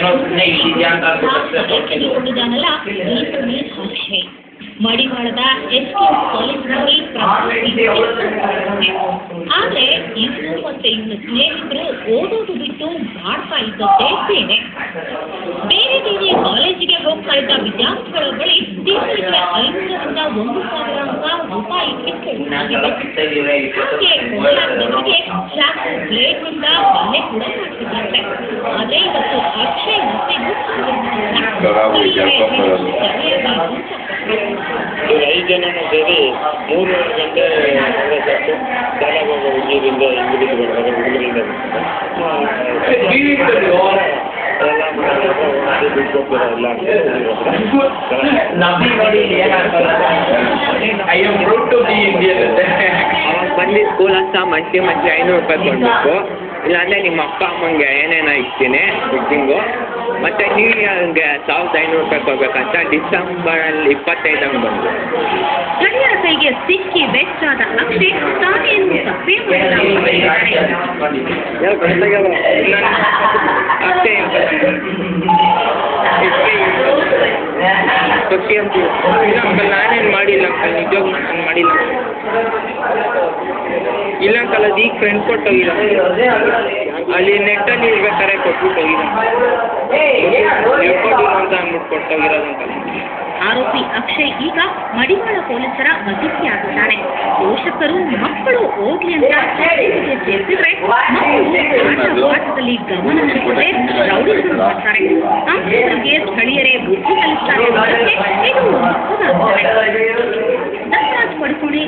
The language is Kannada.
ಏನೋ ಸುಮ್ಮನೆ ಇಲ್ಲಿದ್ಯಾ ಅಂತ ಹೇಳಿಕೊಂಡಿದ್ದಾನಲ್ಲ ಈ ಅಕ್ಷಯ್ ಮಡಿವಾಳದ ಎಸ್ಕೆಎಸ್ ಕಾಲೇಜಿನಲ್ಲಿ ಆದ್ರೆ ಇವನು ಮತ್ತೆ ಇವನ ಸ್ನೇಹಿತರು ಓದೋದು ಬಿಟ್ಟು ಮಾಡ್ತಾ ಇದ್ದದ್ದೇ ಬೇರೆ. ಬೇರೆ ಬೇರೆ ಕಾಲೇಜಿಗೆ ಹೋಗ್ತಾ ಇದ್ದ ವಿದ್ಯಾರ್ಥಿಗಳ ಬಳಿ ತಿಂಗಳಿಗೆ 500ರಿಂದ 1,000 ರೂಪಾಯಿ ಕಿತ್ಕೊಳ್ಳಲಾಗಿದೆ. ಹಾಗೆ ಮೊದಲಾದವರಿಗೆ ಚಾಕು ಬ್ಲೇಡ್ನಿಂದ ಹಲ್ಲೆ ಕೂಡ ಮಾಡ್ತಿದ್ದಾರೆ. ಅದೇ ಇವತ್ತು ಅಕ್ಷಯ್ ಮತ್ತೆ ಇವ್ರು 5 ಜನನೂ ಸೇರಿ 3 ಗಂಟೆ ಸಾಕು ಶಾಲೆಗೆ ಹೋಗೋ ಹುಡುಗಿರಿಂದ ಇಂಗ್ಲೀಷ್ ಬರ್ತಾರೆ ಹುಡುಗರಿಂದ ಅವಾಗ ಬಂದು ಸ್ಕೂಲ್ ಅಂತ ಮಂತ್ಲಿ 500 ರೂಪಾಯಿ ಕೊಡಬೇಕು. ಇಲ್ಲಾಂದರೆ ನಿಮ್ಮ ಅಪ್ಪ ಅಮ್ಮಂಗೆ ಏನೇನೋ ಇರ್ತೀನಿ ಬಿಡ್ಡಿಂಗು ಮತ್ತು ನ್ಯೂ ಇಯರ್ಗೆ 1,500 ರೂಪಾಯಿ ಕೊಡ್ಬೇಕಂತ ಡಿಸೆಂಬರಲ್ಲಿ 25 ಬಂದು ಸ್ಥಳೀಯರ ಕೈಗೆ ಸಿಕ್ಕಿ ವೆಚ್ಚಾದ ಅಕ್ಷಯ್ ತಾನೇನು ತಪ್ಪೇ ನಾನೇನು ಮಾಡಿಲ್ಲ ಅಂಕಲ್, ನಿಜವಾಗ್ಲೂ ನಾನು ಮಾಡಿಲ್ಲ. ಇಲ್ಲ ಅಂಕಲ್, ಅದು ಈಗ ಫ್ರೆಂಡ್ ಕೊಟ್ಟೋಗಿಲ್ಲ, ಅಲ್ಲಿ ನೆಟ್ಟಲ್ಲಿ ಇರ್ಬೇಕಾದ್ರೆ ಕೊಟ್ಬಿಟ್ಟು ಹೋಗಿಲ್ಲ, ಹೇಳ್ಕೊಟ್ಟಿರೋ ಅಂತ ಅಂದ್ಬಿಟ್ಟು ಕೊಟ್ಟೋಗಿರೋದು ಅಂಕಲ್. ಆರೋಪಿ ಅಕ್ಷಯ್ ಈಗ ಮಡಿವಾಳ ಪೊಲೀಸರ ಅತಿಥಿಯಾಗಿದ್ದಾನೆ. ಪೋಷಕರು ಮಕ್ಕಳು ಓದ್ಲಿ ಅಂತ ಸೇರಿಸಿದ್ರೆ ಮಕ್ಕಳು ಪಾಠದಲ್ಲಿ ಗಮನ ಹರಿಸದೆ ರೌಡಿಸಂ ಮಾಡ್ತಾರೆ. ಅಂಥವರಿಗೆ ಸ್ಥಳೀಯರೇ ಬುದ್ಧಿ ಕಲಿಸ್ತಾರೆ. ಇದು ದಸರಾಜ್ ಪಡ್ಕೊಂಡು